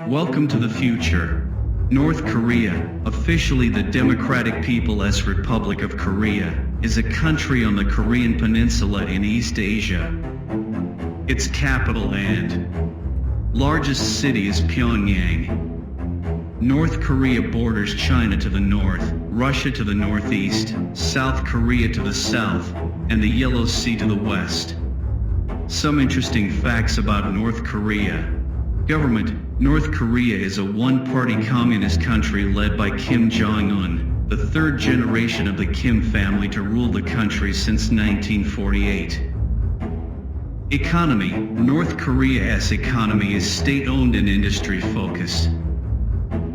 Welcome to the future. North Korea, officially the Democratic People's Republic of Korea, is a country on the Korean Peninsula in East Asia. Its capital and largest city is Pyongyang. North Korea borders China to the north, Russia to the northeast, South Korea to the south, and the Yellow Sea to the west. Some interesting facts about North Korea. Government: North Korea is a one-party communist country led by Kim Jong-un, the third generation of the Kim family to rule the country since 1948. Economy: North Korea's economy is state-owned and industry-focused.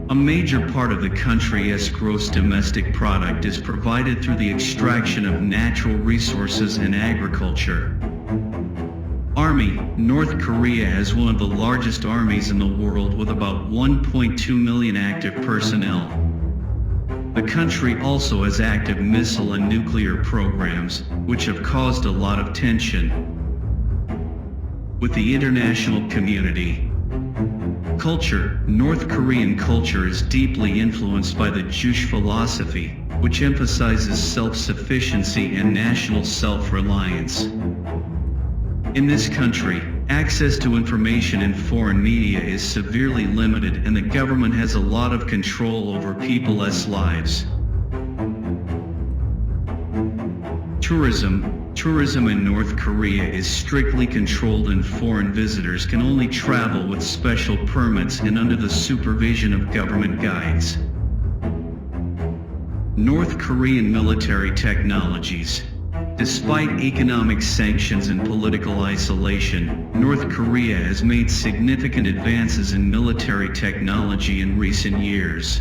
A major part of the country's gross domestic product is provided through the extraction of natural resources and agriculture. Army: North Korea has one of the largest armies in the world with about 1.2 million active personnel. The country also has active missile and nuclear programs, which have caused a lot of tension with the international community. Culture: North Korean culture is deeply influenced by the Jewish philosophy, which emphasizes self-sufficiency and national self-reliance. In this country, access to information in foreign media is severely limited, and the government has a lot of control over people's lives. Tourism in North Korea is strictly controlled, and foreign visitors can only travel with special permits and under the supervision of government guides. North Korean military technologies. Despite economic sanctions and political isolation, North Korea has made significant advances in military technology in recent years.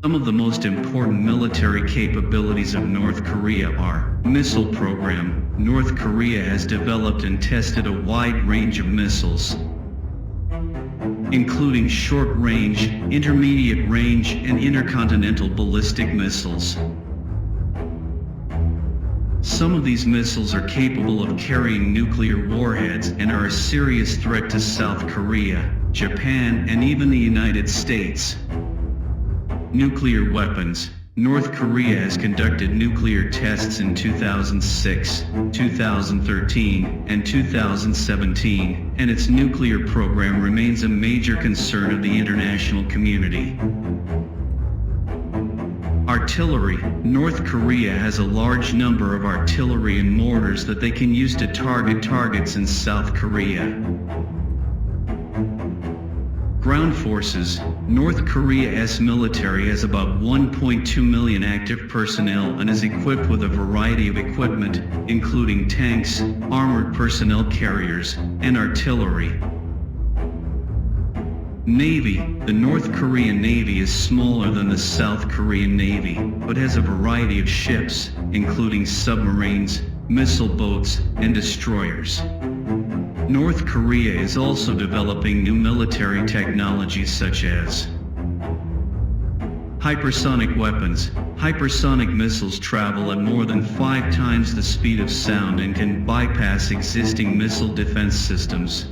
Some of the most important military capabilities of North Korea are missile program. North Korea has developed and tested a wide range of missiles, including short-range, intermediate-range, and intercontinental ballistic missiles. Some of these missiles are capable of carrying nuclear warheads and are a serious threat to South Korea, Japan, and even the United States. Nuclear weapons. North Korea has conducted nuclear tests in 2006, 2013, and 2017, and its nuclear program remains a major concern of the international community. Artillery. North Korea has a large number of artillery and mortars that they can use to target targets in South Korea. Ground forces. North Korea's military has about 1.2 million active personnel and is equipped with a variety of equipment, including tanks, armored personnel carriers, and artillery. Navy. The North Korean Navy is smaller than the South Korean Navy, but has a variety of ships, including submarines, missile boats, and destroyers. North Korea is also developing new military technologies such as hypersonic weapons. Hypersonic missiles travel at more than 5 times the speed of sound and can bypass existing missile defense systems.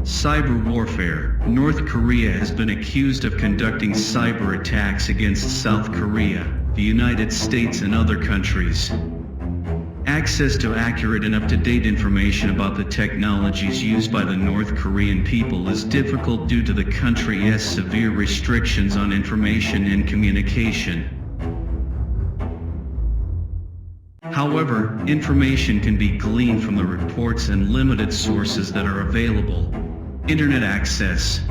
Cyber warfare. North Korea has been accused of conducting cyber attacks against South Korea, the United States, and other countries. Access to accurate and up-to-date information about the technologies used by the North Korean people is difficult due to the country's severe restrictions on information and communication. However, information can be gleaned from the reports and limited sources that are available. Internet access.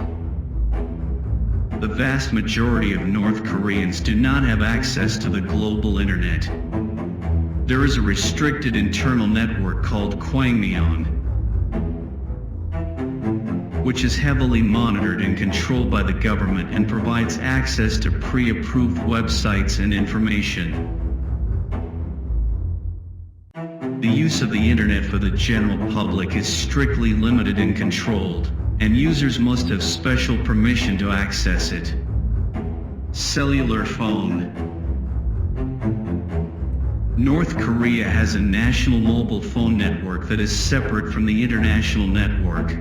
The vast majority of North Koreans do not have access to the global internet. There is a restricted internal network called Kwangmyeon, which is heavily monitored and controlled by the government and provides access to pre-approved websites and information. The use of the internet for the general public is strictly limited and controlled, and users must have special permission to access it. Cellular phone. North Korea has a national mobile phone network that is separate from the international network.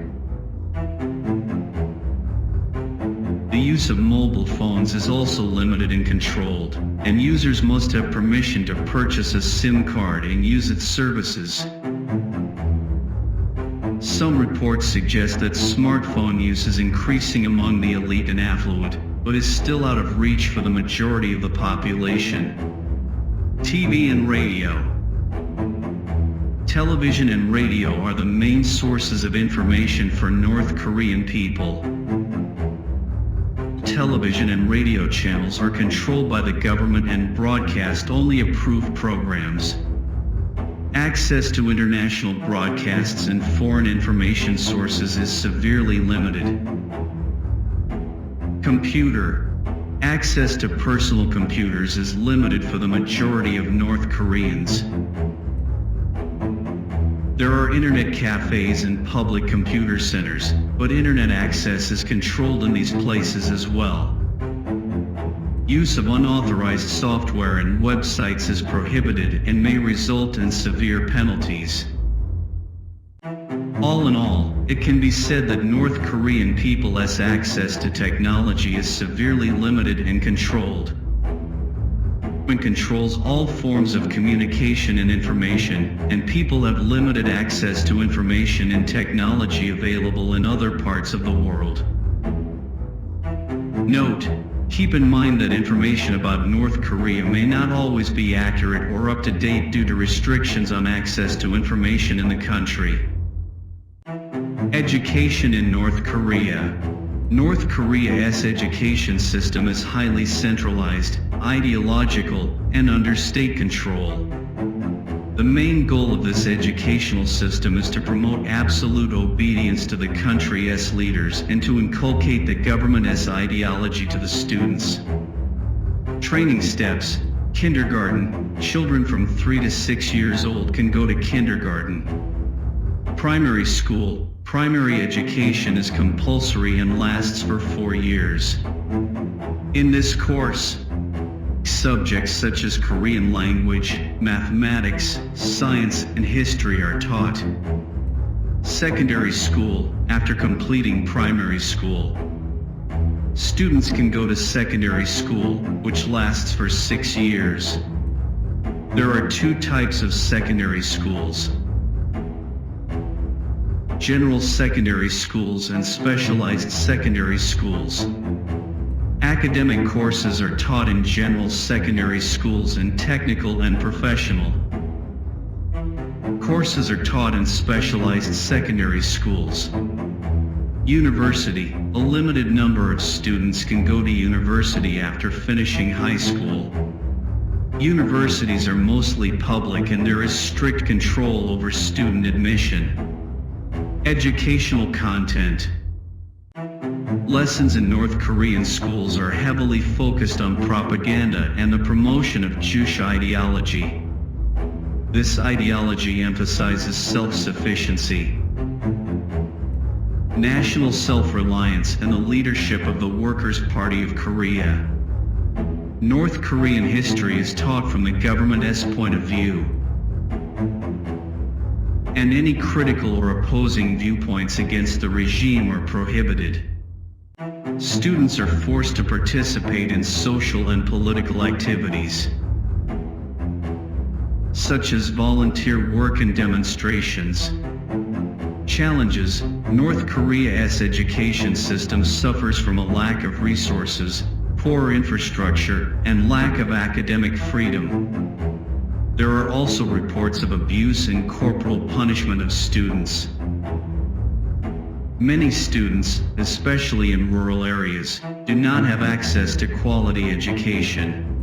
use of mobile phones is also limited and controlled, and users must have permission to purchase a SIM card and use its services. Some reports suggest that smartphone use is increasing among the elite and affluent, but is still out of reach for the majority of the population. TV and radio. Television and radio are the main sources of information for North Korean people. Television and radio channels are controlled by the government and broadcast only approved programs. Access to international broadcasts and foreign information sources is severely limited. Computer. Access to personal computers is limited for the majority of North Koreans. There are internet cafes and public computer centers, but internet access is controlled in these places as well. Use of unauthorized software and websites is prohibited and may result in severe penalties. All in all, it can be said that North Korean people's access to technology is severely limited and controlled. It controls all forms of communication and information, and people have limited access to information and technology available in other parts of the world. Note: keep in mind that information about North Korea may not always be accurate or up to date due to restrictions on access to information in the country. Education in North Korea. North Korea's education system is highly centralized, ideological, and under state control. The main goal of this educational system is to promote absolute obedience to the country's leaders and to inculcate the government's ideology to the students. Training steps. Kindergarten. Children from 3 to 6 years old can go to kindergarten. Primary school. Primary education is compulsory and lasts for 4 years. In this course, subjects such as Korean language, mathematics, science, and history are taught. Secondary school. After completing primary school, students can go to secondary school, which lasts for 6 years. There are 2 types of secondary schools: general secondary schools and specialized secondary schools. Academic courses are taught in general secondary schools and technical and professional courses are taught in specialized secondary schools. University. A limited number of students can go to university after finishing high school. Universities are mostly public and there is strict control over student admission. Educational content. Lessons in North Korean schools are heavily focused on propaganda and the promotion of Jewish ideology. This ideology emphasizes self-sufficiency, national self-reliance, and the leadership of the Workers' Party of Korea. North Korean history is taught from the government's point of view, and any critical or opposing viewpoints against the regime are prohibited. Students are forced to participate in social and political activities, such as volunteer work and demonstrations. Challenges. North Korea's education system suffers from a lack of resources, poor infrastructure, and lack of academic freedom. There are also reports of abuse and corporal punishment of students. Many students, especially in rural areas, do not have access to quality education.